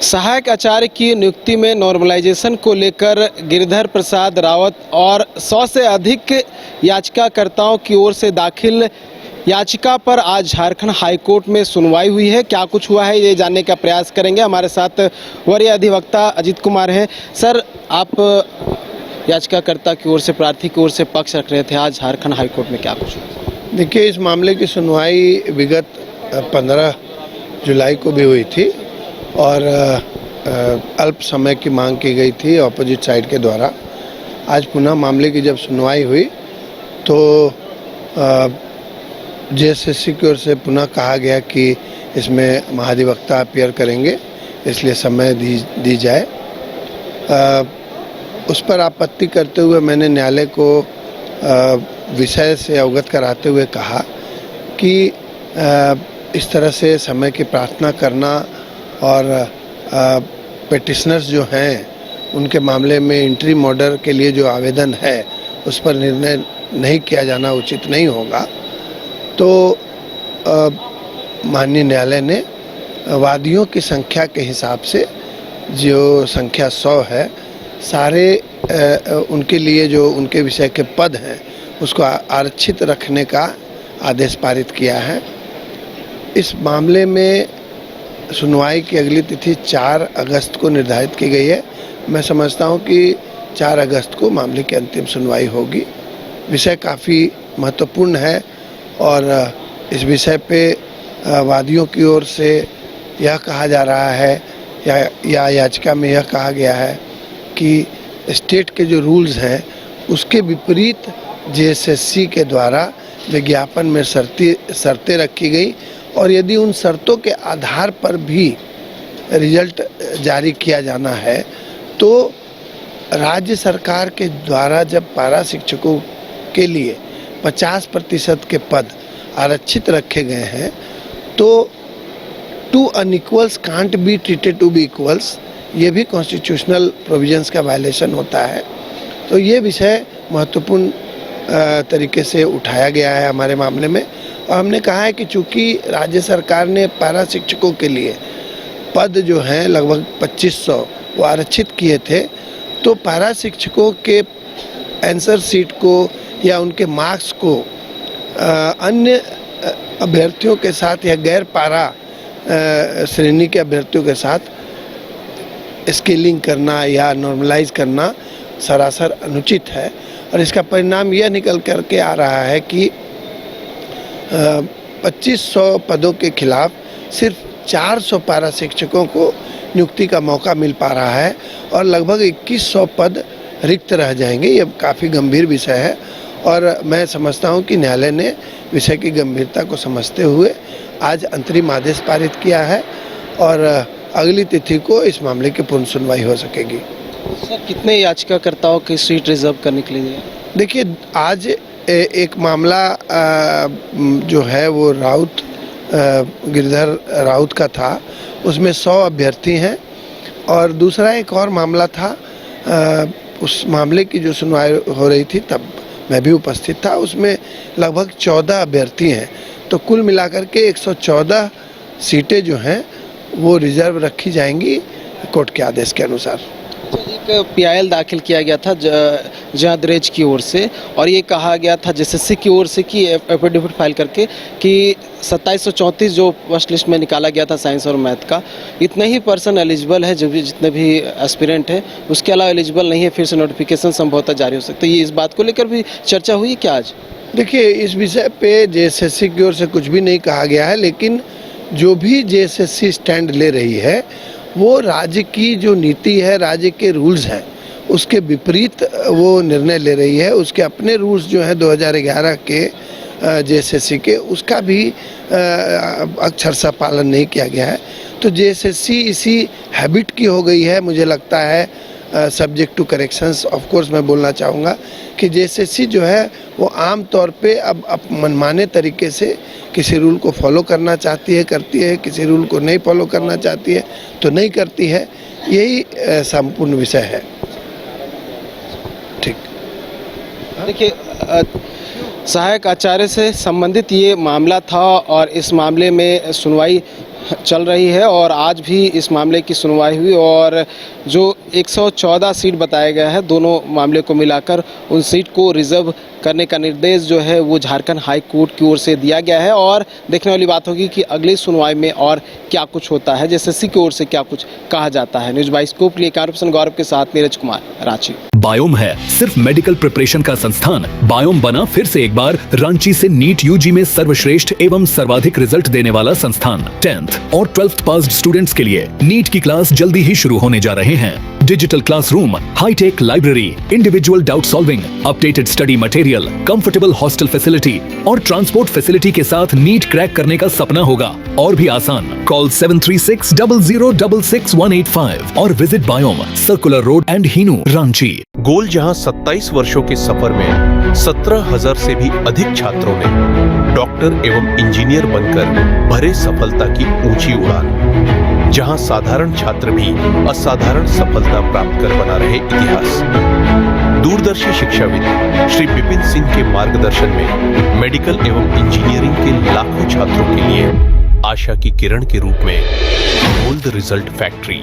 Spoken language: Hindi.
सहायक आचार्य की नियुक्ति में नॉर्मलाइजेशन को लेकर गिरिधर प्रसाद रावत और 100 से अधिक याचिकाकर्ताओं की ओर से दाखिल याचिका पर आज झारखंड हाईकोर्ट में सुनवाई हुई है। क्या कुछ हुआ है ये जानने का प्रयास करेंगे। हमारे साथ वरीय अधिवक्ता अजीत कुमार हैं। सर, आप याचिकाकर्ता की ओर से, प्रार्थी की ओर से पक्ष रख रहे थे, आज झारखंड हाईकोर्ट में क्या कुछ हुआ? देखिए, इस मामले की सुनवाई विगत 15 जुलाई को भी हुई थी और अल्प समय की मांग की गई थी ऑपोजिट साइड के द्वारा। आज पुनः मामले की जब सुनवाई हुई तो जेएसएससी की ओर से पुनः कहा गया कि इसमें महाधिवक्ता अपीयर करेंगे, इसलिए समय दी जाए। उस पर आपत्ति करते हुए मैंने न्यायालय को विषय से अवगत कराते हुए कहा कि इस तरह से समय की प्रार्थना करना और पेटिशनर्स जो हैं उनके मामले में इंटरिम ऑर्डर के लिए जो आवेदन है उस पर निर्णय नहीं किया जाना उचित नहीं होगा। तो माननीय न्यायालय ने वादियों की संख्या के हिसाब से, जो संख्या 100 है, सारे उनके लिए जो उनके विषय के पद हैं उसको आरक्षित रखने का आदेश पारित किया है। इस मामले में सुनवाई की अगली तिथि 4 अगस्त को निर्धारित की गई है। मैं समझता हूं कि 4 अगस्त को मामले की अंतिम सुनवाई होगी। विषय काफ़ी महत्वपूर्ण है और इस विषय पे वादियों की ओर से यह कहा जा रहा है या याचिका में यह कहा गया है कि स्टेट के जो रूल्स हैं उसके विपरीत जेएसएससी के द्वारा विज्ञापन में शर्तें रखी गई और यदि उन शर्तों के आधार पर भी रिजल्ट जारी किया जाना है तो राज्य सरकार के द्वारा जब पारा शिक्षकों के लिए 50% के पद आरक्षित रखे गए हैं तो two unequals can't be treated to be equals, ये भी कॉन्स्टिट्यूशनल प्रोविजंस का वायलेशन होता है। तो ये विषय महत्वपूर्ण तरीके से उठाया गया है हमारे मामले में और हमने कहा है कि चूंकि राज्य सरकार ने पारा शिक्षकों के लिए पद जो हैं लगभग 2500 वो आरक्षित किए थे, तो पारा शिक्षकों के आंसर सीट को या उनके मार्क्स को अन्य अभ्यर्थियों के साथ या गैर पारा श्रेणी के अभ्यर्थियों के साथ स्केलिंग करना या नॉर्मलाइज करना सरासर अनुचित है और इसका परिणाम यह निकल करके आ रहा है कि 2500 पदों के खिलाफ सिर्फ 400 पारा शिक्षकों को नियुक्ति का मौका मिल पा रहा है और लगभग 2100 पद रिक्त रह जाएंगे। ये काफ़ी गंभीर विषय है और मैं समझता हूं कि न्यायालय ने विषय की गंभीरता को समझते हुए आज अंतरिम आदेश पारित किया है और अगली तिथि को इस मामले की पूर्ण सुनवाई हो सकेगी। सर, कितने याचिकाकर्ताओं की सीट रिजर्व करने के लिए? देखिए, आज एक मामला जो है वो राउत गिरिधर राउत का था, उसमें 100 अभ्यर्थी हैं और दूसरा एक और मामला था, उस मामले की जो सुनवाई हो रही थी तब मैं भी उपस्थित था, उसमें लगभग 14 अभ्यर्थी हैं। तो कुल मिलाकर के 114 सीटें जो हैं वो रिजर्व रखी जाएंगी कोर्ट के आदेश के अनुसार। एक पीआईएल दाखिल किया गया था जहादरेज की ओर से और ये कहा गया था जेएसएससी की ओर से कि एफिडेविट फाइल करके कि 2734 जो फर्स्ट लिस्ट में निकाला गया था साइंस और मैथ का, इतने ही पर्सन एलिजिबल है, जो भी जितने भी एस्पिरेंट हैं, उसके अलावा एलिजिबल नहीं है, फिर से नोटिफिकेशन संभवतः जारी हो सकता है। ये इस बात को लेकर भी चर्चा हुई क्या आज? देखिए, इस विषय पे जेएसएससी की ओर से कुछ भी नहीं कहा गया है, लेकिन जो भी जेएसएससी स्टैंड ले रही है वो राज्य की जो नीति है, राज्य के रूल्स हैं, उसके विपरीत वो निर्णय ले रही है। उसके अपने रूल्स जो हैं 2011 के जेएसएससी के, उसका भी अक्षरशः पालन नहीं किया गया है। तो जेएसएससी इसी हैबिट की हो गई है, मुझे लगता है, subject to corrections. Of course मैं बोलना चाहूँगा कि जेएसएससी जो है वो आम तौर पे अब मनमाने तरीके से किसी रूल को फॉलो करना चाहती है, करती है, किसी रूल को नहीं फॉलो करना चाहती है तो नहीं करती है। यही संपूर्ण विषय है। ठीक, देखिए, सहायक आचार्य से संबंधित ये मामला था और इस मामले में सुनवाई चल रही है और आज भी इस मामले की सुनवाई हुई और जो 114 सीट बताया गया है, दोनों मामले को मिलाकर उन सीट को रिजर्व करने का निर्देश जो है वो झारखंड हाई कोर्ट की ओर से दिया गया है। और देखने वाली बात होगी कि अगली सुनवाई में और क्या कुछ होता है, एसएससी की ओर से क्या कुछ कहा जाता है। न्यूज़ बाइस्कोप के लिए कैमरा गौरव के साथ नीरज कुमार, रांची। बायोम है सिर्फ मेडिकल प्रिपरेशन का संस्थान। बायोम बना फिर से एक बार रांची से नीट यूजी में सर्वश्रेष्ठ एवं सर्वाधिक रिजल्ट देने वाला संस्थान। 10th और 12th पास्ड स्टूडेंट्स के लिए नीट की क्लास जल्दी ही शुरू होने जा रहे हैं। Digital classroom, hi-tech library, individual doubt solving, updated study material, comfortable hostel facility और ट्रांसपोर्ट फैसिलिटी के साथ नीट क्रैक करने का सपना होगा और भी आसान। कॉल 7360066185 और visit Biome, circular road and Hinoo, Ranchi. गोल जहां 27 वर्षों के सफर में 17,000 से भी अधिक छात्रों ने डॉक्टर एवं इंजीनियर बनकर भरे सफलता की ऊंची उड़ान, जहां साधारण छात्र भी असाधारण सफलता प्राप्त कर बना रहे इतिहास। दूरदर्शी शिक्षाविद श्री विपिन सिंह के मार्गदर्शन में मेडिकल एवं इंजीनियरिंग के लाखों छात्रों के लिए आशा की किरण के रूप में गोल्ड रिजल्ट फैक्ट्री।